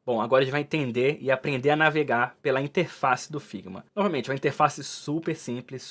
Bom, agora a gente vai entender e aprender a navegar pela interface do Figma. Novamente, uma interface super simples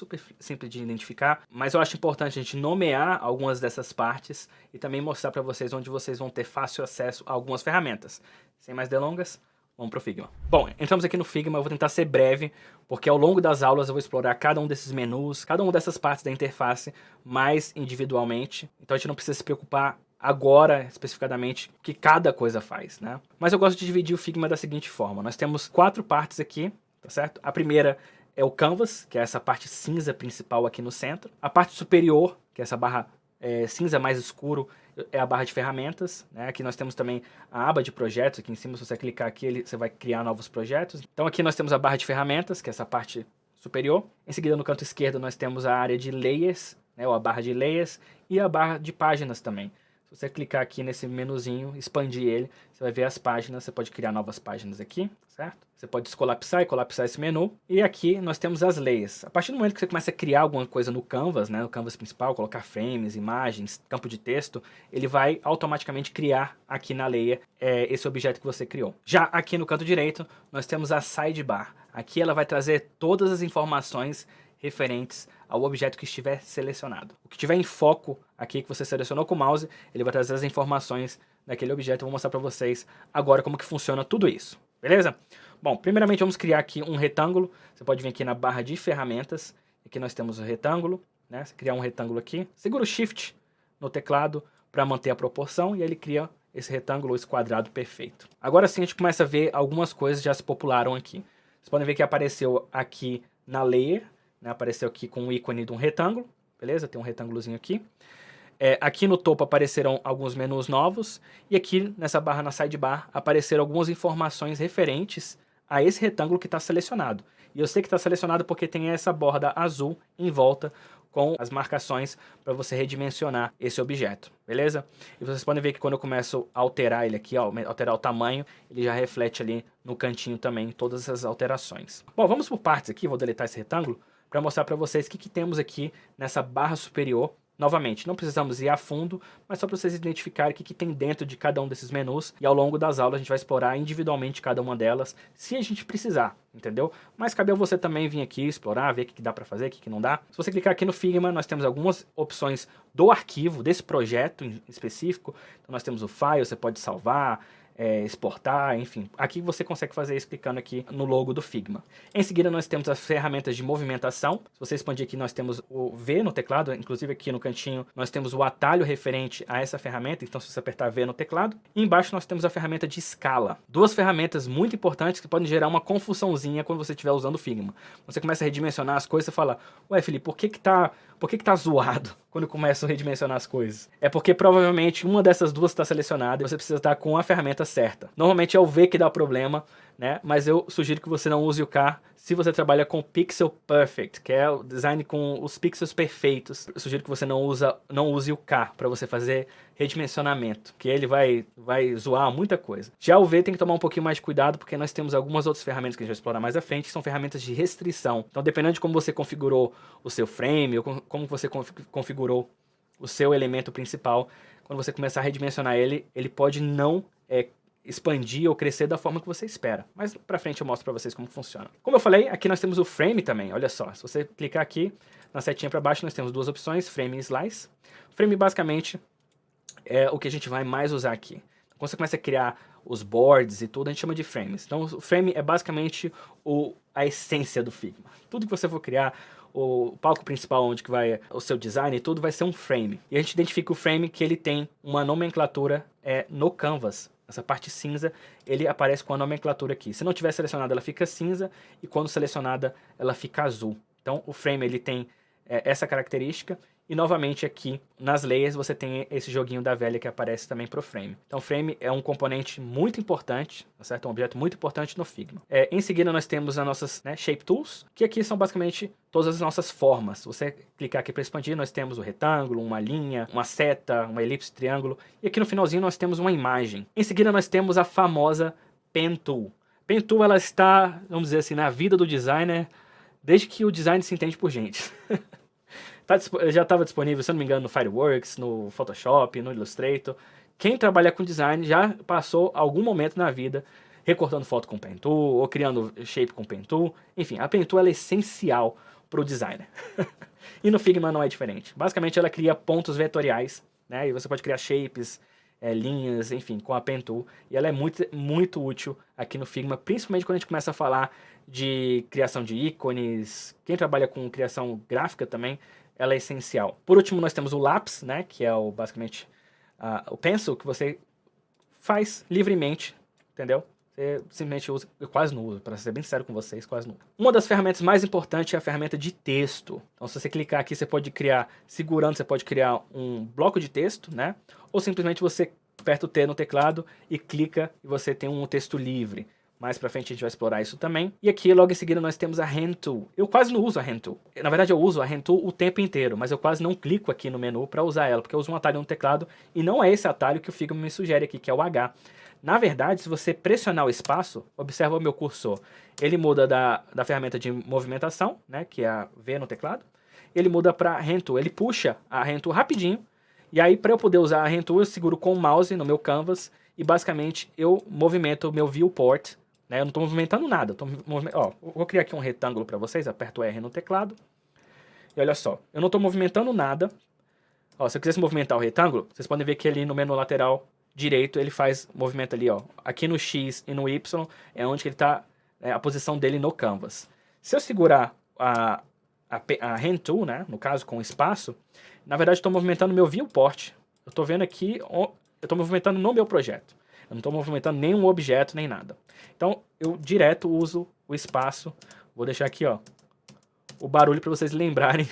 de identificar, mas eu acho importante a gente nomear algumas dessas partes e também mostrar para vocês onde vocês vão ter fácil acesso a algumas ferramentas. Sem mais delongas, vamos para o Figma. Bom, entramos aqui no Figma, eu vou tentar ser breve, porque ao longo das aulas eu vou explorar cada um desses menus, cada uma dessas partes da interface mais individualmente, então a gente não precisa se preocupar agora, especificadamente, o que cada coisa faz, né? Mas eu gosto de dividir o Figma da seguinte forma. Nós temos 4 partes aqui, tá certo? A primeira é o Canvas, que é essa parte cinza principal aqui no centro. A parte superior, que é essa barra cinza mais escuro, é a barra de ferramentas, né? Aqui nós temos também a aba de projetos, aqui em cima, se você clicar aqui, você vai criar novos projetos. Então aqui nós temos a barra de ferramentas, que é essa parte superior. Em seguida, no canto esquerdo, nós temos a área de layers, né? Ou a barra de layers, e a barra de páginas também. Se você clicar aqui nesse menuzinho, expandir ele, você vai ver as páginas, você pode criar novas páginas aqui, certo? Você pode descolapsar e colapsar esse menu. E aqui nós temos as layers. A partir do momento que você começa a criar alguma coisa no Canvas, né, no Canvas principal, colocar frames, imagens, campo de texto, ele vai automaticamente criar aqui na layer esse objeto que você criou. Já aqui no canto direito, nós temos a sidebar. Aqui ela vai trazer todas as informações referentes ao objeto que estiver selecionado. O que tiver em foco aqui que você selecionou com o mouse, ele vai trazer as informações daquele objeto. Eu vou mostrar para vocês agora como que funciona tudo isso, beleza? Bom, primeiramente vamos criar aqui um retângulo. Você pode vir aqui na barra de ferramentas. Aqui nós temos o retângulo, né? Você criar um retângulo aqui. Segura o Shift no teclado para manter a proporção e ele cria esse retângulo, esse quadrado perfeito. Agora sim a gente começa a ver algumas coisas que já se popularam aqui. Vocês podem ver que apareceu aqui na layer, né, apareceu aqui com o ícone de um retângulo, beleza? Tem um retângulozinho aqui. Aqui no topo apareceram alguns menus novos, e aqui nessa barra na sidebar apareceram algumas informações referentes a esse retângulo que está selecionado. E eu sei que está selecionado porque tem essa borda azul em volta com as marcações para você redimensionar esse objeto, beleza? E vocês podem ver que quando eu começo a alterar ele aqui, ó, alterar o tamanho, ele já reflete ali no cantinho também todas essas alterações. Bom, vamos por partes aqui, vou deletar esse retângulo para mostrar para vocês o que temos aqui nessa barra superior. Novamente, não precisamos ir a fundo, mas só para vocês identificarem o que tem dentro de cada um desses menus. E ao longo das aulas a gente vai explorar individualmente cada uma delas, se a gente precisar, entendeu? Mas cabe a você também vir aqui explorar, ver o que dá para fazer, o que não dá. Se você clicar aqui no Figma, nós temos algumas opções do arquivo, desse projeto em específico. Então nós temos o file, você pode salvar, exportar, enfim. Aqui você consegue fazer isso clicando aqui no logo do Figma. Em seguida nós temos as ferramentas de movimentação. Se você expandir aqui nós temos o V no teclado, inclusive aqui no cantinho nós temos o atalho referente a essa ferramenta, então se você apertar V no teclado. E embaixo nós temos a ferramenta de escala. Duas ferramentas muito importantes que podem gerar uma confusãozinha quando você estiver usando o Figma. Você começa a redimensionar as coisas e fala, ué Felipe, por que que tá zoado quando começa a redimensionar as coisas? É porque provavelmente uma dessas duas está selecionada e você precisa estar com a ferramenta certa. Normalmente é o V que dá o problema, né? Mas eu sugiro que você não use o K se você trabalha com Pixel Perfect, que é o design com os pixels perfeitos. Eu sugiro que você não use o K para você fazer redimensionamento, que ele vai zoar muita coisa. Já o V tem que tomar um pouquinho mais de cuidado, porque nós temos algumas outras ferramentas que a gente vai explorar mais à frente, que são ferramentas de restrição. Então, dependendo de como você configurou o seu frame, ou como você configurou o seu elemento principal, quando você começar a redimensionar ele, ele pode não expandir ou crescer da forma que você espera. Mas pra frente eu mostro pra vocês como funciona. Como eu falei, aqui nós temos o frame também, olha só. Se você clicar aqui na setinha pra baixo, nós temos duas opções, frame e slice. Frame basicamente é o que a gente vai mais usar aqui. Quando você começa a criar os boards e tudo, a gente chama de frames. Então o frame é basicamente a essência do Figma. Tudo que você for criar, o palco principal onde que vai o seu design e tudo vai ser um frame. E a gente identifica o frame que ele tem uma nomenclatura no Canvas. Essa parte cinza, ele aparece com a nomenclatura aqui. Se não tiver selecionada, ela fica cinza, e quando selecionada, ela fica azul. Então, o frame ele tem essa característica, e novamente aqui nas layers você tem esse joguinho da velha que aparece também para o frame. Então, o frame é um componente muito importante, tá certo? Um objeto muito importante no Figma. Em seguida, nós temos as nossas Shape Tools, que aqui são basicamente todas as nossas formas. Se você clicar aqui para expandir, nós temos o retângulo, uma linha, uma seta, uma elipse, triângulo, e aqui no finalzinho nós temos uma imagem. Em seguida, nós temos a famosa Pen Tool. Pen Tool, ela está, vamos dizer assim, na vida do designer desde que o design se entende por gente. Já estava disponível, se eu não me engano, no Fireworks, no Photoshop, no Illustrator. Quem trabalha com design já passou algum momento na vida recortando foto com Pen Tool, ou criando shape com Pen Tool. Enfim, a Pen Tool ela é essencial para o designer. E no Figma não é diferente. Basicamente ela cria pontos vetoriais, né? E você pode criar shapes, linhas, enfim, com a Pen Tool. E ela é muito, muito útil aqui no Figma, principalmente quando a gente começa a falar de criação de ícones. Quem trabalha com criação gráfica também, ela é essencial. Por último, nós temos o Lápis, né? Que é basicamente o pencil que você faz livremente, entendeu? Você simplesmente usa, eu quase não uso, para ser bem sincero com vocês, quase não uso. Uma das ferramentas mais importantes é a ferramenta de texto. Então, se você clicar aqui, você pode criar, segurando, você pode criar um bloco de texto, né? Ou simplesmente você aperta o T no teclado e clica e você tem um texto livre. Mais pra frente a gente vai explorar isso também. E aqui, logo em seguida, nós temos a Hand Tool. Eu quase não uso a Hand Tool. Na verdade, eu uso a Hand Tool o tempo inteiro, mas eu quase não clico aqui no menu para usar ela, porque eu uso um atalho no teclado e não é esse atalho que o Figma me sugere aqui, que é o H. Na verdade, se você pressionar o espaço, observa o meu cursor, ele muda da ferramenta de movimentação, né, que é a V no teclado, ele muda para Hand Tool, ele puxa a Hand Tool rapidinho, e aí para eu poder usar a Hand Tool, eu seguro com o mouse no meu canvas, e basicamente eu movimento o meu viewport, né, eu não estou movimentando nada, vou criar aqui um retângulo para vocês, aperto R no teclado, e olha só, eu não estou movimentando nada, se eu quisesse movimentar o retângulo, vocês podem ver que ali no menu lateral direito ele faz movimento ali, aqui no X e no Y é onde ele está, a posição dele no canvas. Se eu segurar a Hand Tool, né, no caso com espaço, na verdade estou movimentando meu viewport. Eu estou vendo aqui, eu estou movimentando no meu projeto. Eu não estou movimentando nenhum objeto nem nada. Então eu direto uso o espaço. Vou deixar aqui o barulho para vocês lembrarem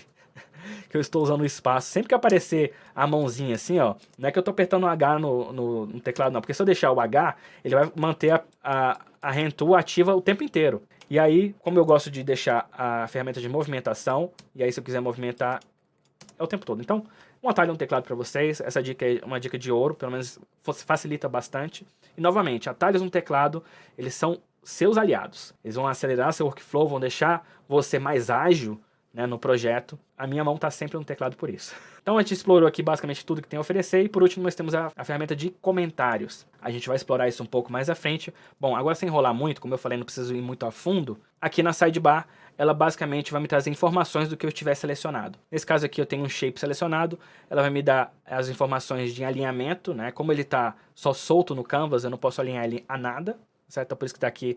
que eu estou usando o espaço. Sempre que aparecer a mãozinha assim, não é que eu estou apertando o H no teclado, não. Porque se eu deixar o H, ele vai manter a Hand Tool ativa o tempo inteiro. E aí, como eu gosto de deixar a ferramenta de movimentação, e aí se eu quiser movimentar, é o tempo todo. Então, um atalho no teclado para vocês. Essa dica é uma dica de ouro, pelo menos facilita bastante. E novamente, atalhos no teclado, eles são seus aliados. Eles vão acelerar seu workflow, vão deixar você mais ágil, né, no projeto. A minha mão está sempre no teclado por isso. Então a gente explorou aqui basicamente tudo que tem a oferecer e por último nós temos a ferramenta de comentários. A gente vai explorar isso um pouco mais à frente. Bom, agora sem enrolar muito, como eu falei, não preciso ir muito a fundo. Aqui na sidebar, ela basicamente vai me trazer informações do que eu tiver selecionado. Nesse caso aqui eu tenho um shape selecionado, ela vai me dar as informações de alinhamento, né? Como ele está só solto no canvas, eu não posso alinhar ele a nada, certo? Então por isso que está aqui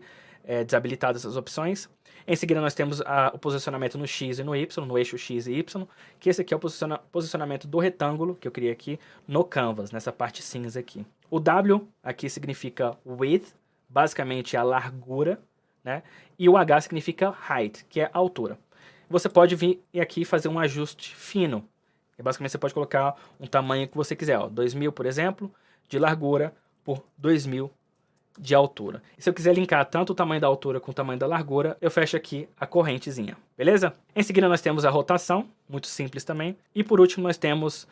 desabilitado essas opções. Em seguida nós temos o posicionamento no X e no Y, no eixo X e Y, que esse aqui é o posicionamento do retângulo que eu criei aqui no canvas, nessa parte cinza aqui. O W aqui significa width, basicamente a largura, né? E o H significa height, que é a altura. Você pode vir aqui e fazer um ajuste fino. E basicamente você pode colocar um tamanho que você quiser, 2000, por exemplo, de largura por 2000 de altura. E se eu quiser linkar tanto o tamanho da altura com o tamanho da largura, eu fecho aqui a correntezinha, beleza? Em seguida nós temos a rotação, muito simples também. E por último nós temos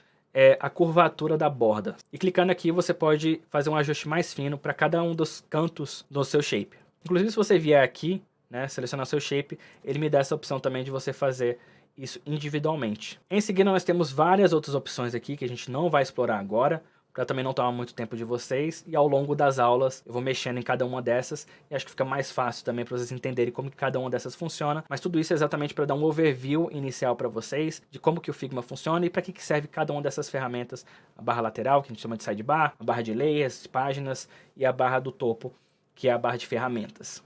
a curvatura da borda. E clicando aqui você pode fazer um ajuste mais fino para cada um dos cantos do seu shape. Inclusive se você vier aqui, né, selecionar seu shape, ele me dá essa opção também de você fazer isso individualmente. Em seguida nós temos várias outras opções aqui que a gente não vai explorar agora, para também não tomar muito tempo de vocês, e ao longo das aulas eu vou mexendo em cada uma dessas, e acho que fica mais fácil também para vocês entenderem como que cada uma dessas funciona, mas tudo isso é exatamente para dar um overview inicial para vocês, de como que o Figma funciona e para que serve cada uma dessas ferramentas, a barra lateral, que a gente chama de sidebar, a barra de layers, páginas, e a barra do topo, que é a barra de ferramentas.